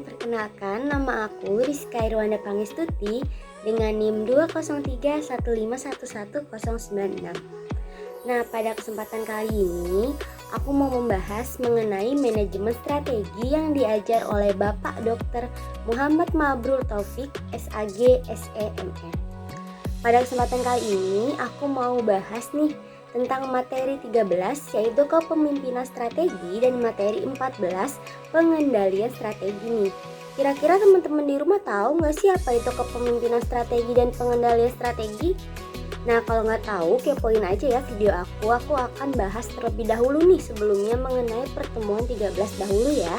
Perkenalkan, nama aku Rizka Irwanda Pangestuti dengan NIM 20315111096. Nah, pada kesempatan kali ini, aku mau membahas mengenai manajemen strategi yang diajar oleh Bapak Dr. Muhammad Mabrur Taufik, SAG, SEMR. Pada kesempatan kali ini, aku mau bahas nih tentang materi 13 yaitu kepemimpinan strategi dan materi 14 pengendalian strategi nih. Kira-kira teman-teman di rumah tahu nggak sih apa itu kepemimpinan strategi dan pengendalian strategi? Nah, kalau nggak tahu kepoin aja ya video aku akan bahas terlebih dahulu nih sebelumnya mengenai pertemuan 13 dahulu ya,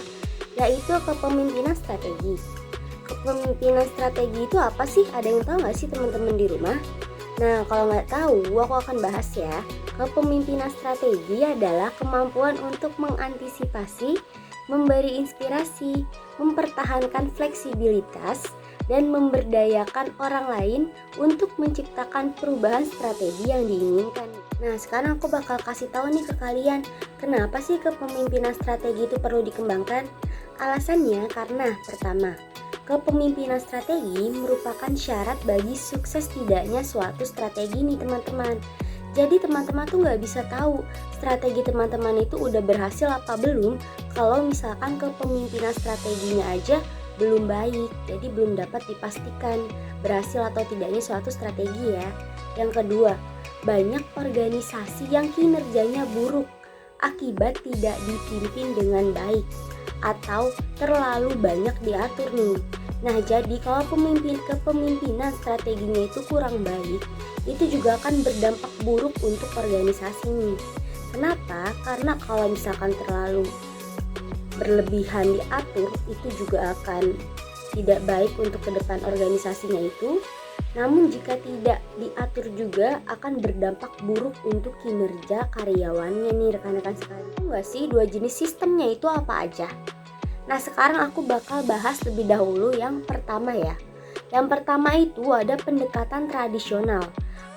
yaitu kepemimpinan strategi. Kepemimpinan strategi itu apa sih? Ada yang tahu nggak sih teman-teman di rumah? Nah, kalau nggak tahu, aku akan bahas ya. Kepemimpinan strategi adalah kemampuan untuk mengantisipasi, memberi inspirasi, mempertahankan fleksibilitas, dan memberdayakan orang lain untuk menciptakan perubahan strategi yang diinginkan. Nah, sekarang aku bakal kasih tahu nih ke kalian, kenapa sih kepemimpinan strategi itu perlu dikembangkan? Alasannya karena pertama, kepemimpinan strategi merupakan syarat bagi sukses tidaknya suatu strategi nih teman-teman. Jadi teman-teman tuh nggak bisa tahu strategi teman-teman itu udah berhasil apa belum kalau misalkan kepemimpinan strateginya aja belum baik. Jadi belum dapat dipastikan berhasil atau tidaknya suatu strategi ya. Yang kedua, banyak organisasi yang kinerjanya buruk akibat tidak dipimpin dengan baik atau terlalu banyak diatur nih. Nah, jadi kalau kepemimpinan strateginya itu kurang baik, itu juga akan berdampak buruk untuk organisasi nih. Kenapa? Karena kalau misalkan terlalu berlebihan diatur, itu juga akan tidak baik untuk ke depan organisasinya itu. Namun jika tidak diatur juga akan berdampak buruk untuk kinerja karyawannya nih rekan-rekan sekalian. Tahu nggak sih dua jenis sistemnya itu apa aja? Nah, sekarang aku bakal bahas lebih dahulu yang pertama ya. Yang pertama itu ada pendekatan tradisional.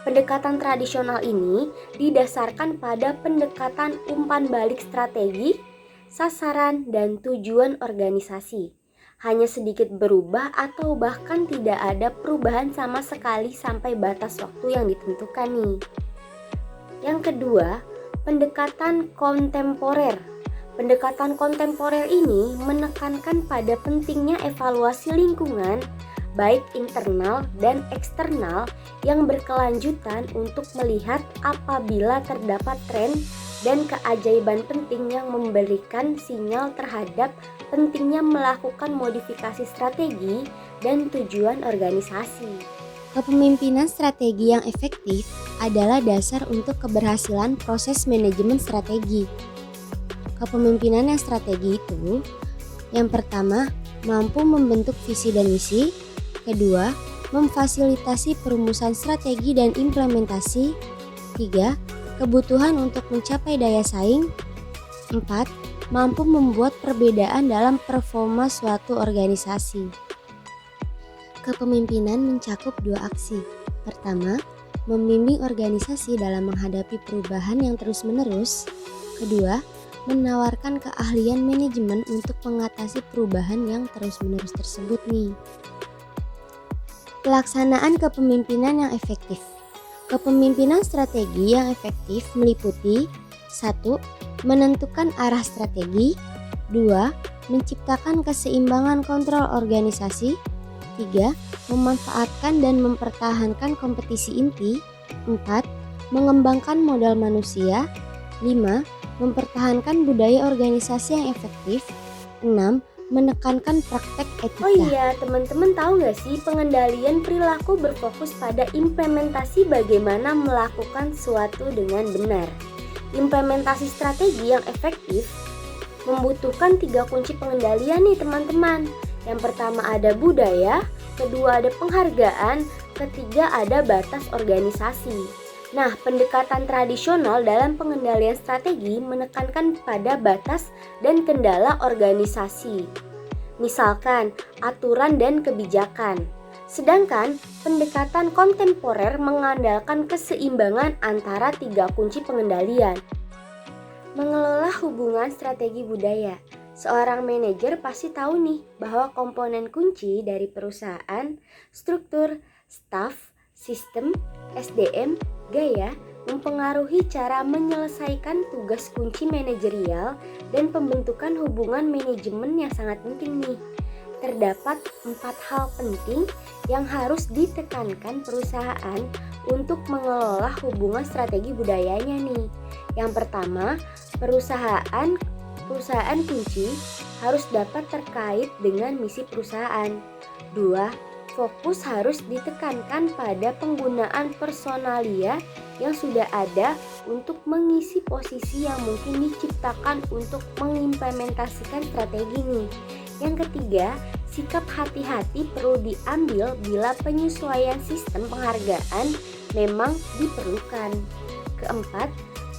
Pendekatan tradisional ini didasarkan pada pendekatan umpan balik strategi, sasaran, dan tujuan organisasi. Hanya sedikit berubah atau bahkan tidak ada perubahan sama sekali sampai batas waktu yang ditentukan nih. Yang kedua, pendekatan kontemporer. Pendekatan kontemporer ini menekankan pada pentingnya evaluasi lingkungan, baik internal dan eksternal, yang berkelanjutan untuk melihat apabila terdapat tren dan keajaiban penting yang memberikan sinyal terhadap pentingnya melakukan modifikasi strategi dan tujuan organisasi. Kepemimpinan strategi yang efektif adalah dasar untuk keberhasilan proses manajemen strategi. Kepemimpinan yang strategi itu, yang pertama, mampu membentuk visi dan misi. Kedua, memfasilitasi perumusan strategi dan implementasi. 3. Kebutuhan untuk mencapai daya saing. 4. Mampu membuat perbedaan dalam performa suatu organisasi. Kepemimpinan mencakup dua aksi. Pertama, membimbing organisasi dalam menghadapi perubahan yang terus-menerus. Kedua, menawarkan keahlian manajemen untuk mengatasi perubahan yang terus-menerus tersebut nih. Pelaksanaan kepemimpinan yang efektif. Kepemimpinan strategi yang efektif meliputi 1. Menentukan arah strategi. 2. Menciptakan keseimbangan kontrol organisasi. 3. Memanfaatkan dan mempertahankan kompetisi inti. 4. Mengembangkan modal manusia. 5. Mempertahankan budaya organisasi yang efektif. 6. Menekankan praktek etika. Oh iya, teman-teman tahu nggak sih pengendalian perilaku berfokus pada implementasi bagaimana melakukan sesuatu dengan benar. Implementasi strategi yang efektif membutuhkan 3 kunci pengendalian nih teman-teman. Yang pertama ada budaya, kedua ada penghargaan, ketiga ada batas organisasi. Nah, pendekatan tradisional dalam pengendalian strategi menekankan pada batas dan kendala organisasi. Misalkan, aturan dan kebijakan. Sedangkan, pendekatan kontemporer mengandalkan keseimbangan antara 3 kunci pengendalian. Mengelola hubungan strategi budaya. Seorang manajer pasti tahu nih bahwa komponen kunci dari perusahaan, struktur, staf, sistem, SDM, gaya, mempengaruhi cara menyelesaikan tugas kunci manajerial dan pembentukan hubungan manajemen yang sangat penting nih. Terdapat 4 hal penting yang harus ditekankan perusahaan untuk mengelola hubungan strategi budayanya nih. Yang pertama, perusahaan kunci harus dapat terkait dengan misi perusahaan. 2. Fokus harus ditekankan pada penggunaan personalia yang sudah ada untuk mengisi posisi yang mungkin diciptakan untuk mengimplementasikan strategi nih. Yang ketiga, sikap hati-hati perlu diambil bila penyesuaian sistem penghargaan memang diperlukan. Keempat,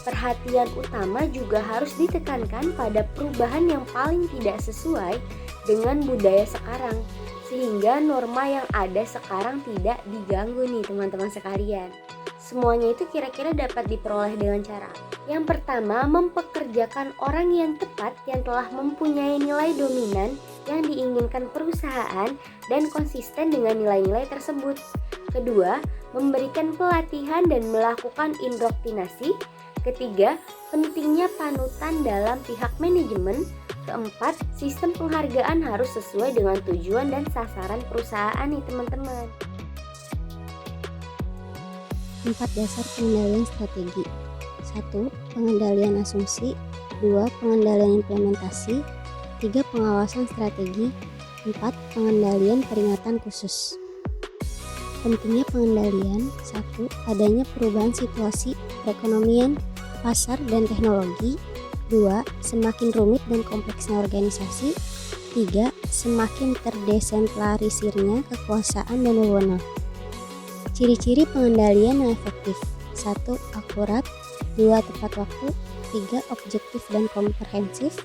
perhatian utama juga harus ditekankan pada perubahan yang paling tidak sesuai dengan budaya sekarang, sehingga norma yang ada sekarang tidak diganggu nih teman-teman sekalian. Semuanya itu kira-kira dapat diperoleh dengan cara yang pertama, mempekerjakan orang yang tepat yang telah mempunyai nilai dominan yang diinginkan perusahaan dan konsisten dengan nilai-nilai tersebut. Kedua, memberikan pelatihan dan melakukan indoktrinasi. Ketiga, pentingnya panutan dalam pihak manajemen. Keempat, sistem penghargaan harus sesuai dengan tujuan dan sasaran perusahaan nih teman-teman. 4 dasar pengendalian strategi. 1. Pengendalian asumsi. 2. Pengendalian implementasi. 3. Pengawasan strategi. 4. Pengendalian peringatan khusus. Pentingnya pengendalian. 1. Adanya perubahan situasi perekonomian, pasar, dan teknologi. 2. Semakin rumit dan kompleksnya organisasi. 3. Semakin terdesentralisirnya kekuasaan dan wewenang. Ciri-ciri pengendalian yang efektif. 1. Akurat. 2. Tepat waktu. 3. Objektif dan komprehensif.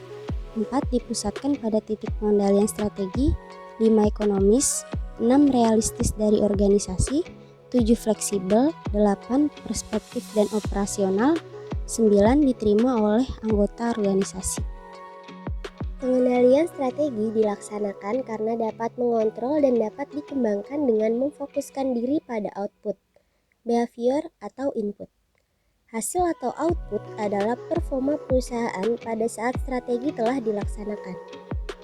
4. Dipusatkan pada titik pengendalian strategi. 5. Ekonomis. 6. Realistis dari organisasi. 7. Fleksibel. 8. Perspektif dan operasional. 9. Diterima oleh anggota organisasi. Pengendalian strategi dilaksanakan karena dapat mengontrol dan dapat dikembangkan dengan memfokuskan diri pada output, behavior atau input. Hasil atau output adalah performa perusahaan pada saat strategi telah dilaksanakan.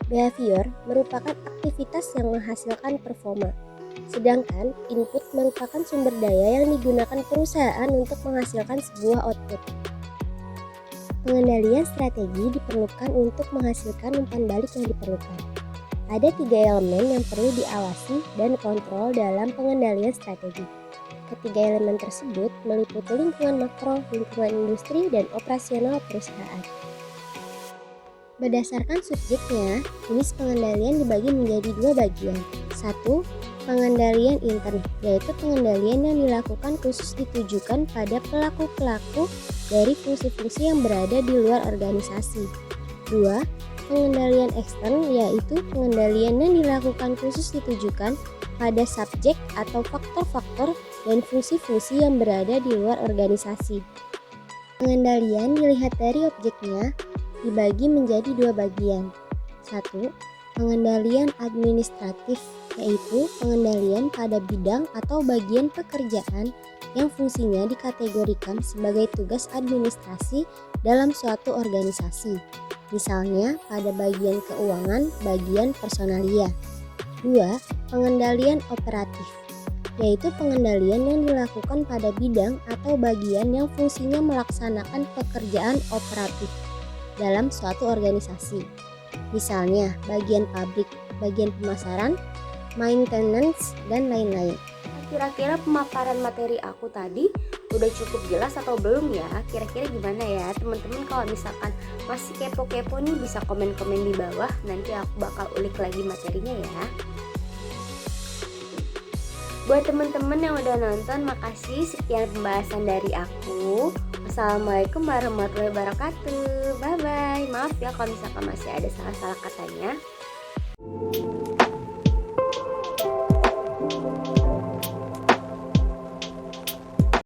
Behavior merupakan aktivitas yang menghasilkan performa, sedangkan input merupakan sumber daya yang digunakan perusahaan untuk menghasilkan sebuah output. Pengendalian strategi diperlukan untuk menghasilkan umpan balik yang diperlukan. Ada 3 elemen yang perlu diawasi dan kontrol dalam pengendalian strategi. Ketiga elemen tersebut meliputi lingkungan makro, lingkungan industri, dan operasional perusahaan. Berdasarkan subjeknya, jenis pengendalian dibagi menjadi 2 bagian. 1. Pengendalian intern, yaitu pengendalian yang dilakukan khusus ditujukan pada pelaku-pelaku dari fungsi-fungsi yang berada di luar organisasi. 2. Pengendalian ekstern, yaitu pengendalian yang dilakukan khusus ditujukan pada subjek atau faktor-faktor dan fungsi-fungsi yang berada di luar organisasi. Pengendalian dilihat dari objeknya dibagi menjadi 2 bagian. 1. Pengendalian administratif, yaitu pengendalian pada bidang atau bagian pekerjaan yang fungsinya dikategorikan sebagai tugas administrasi dalam suatu organisasi, misalnya pada bagian keuangan, bagian personalia. 2. Pengendalian operatif, yaitu pengendalian yang dilakukan pada bidang atau bagian yang fungsinya melaksanakan pekerjaan operatif dalam suatu organisasi, misalnya bagian pabrik, bagian pemasaran, maintenance, dan lain-lain. Kira-kira pemaparan materi aku tadi udah cukup jelas atau belum ya? Kira-kira gimana ya teman-teman? Kalau misalkan masih kepo-kepo nih bisa komen-komen di bawah, nanti aku bakal ulik lagi materinya ya. Buat teman-teman yang udah nonton, makasih. Sekian pembahasan dari aku. Wassalamualaikum warahmatullahi wabarakatuh. Bye-bye. Maaf ya kalau misalkan masih ada salah-salah katanya.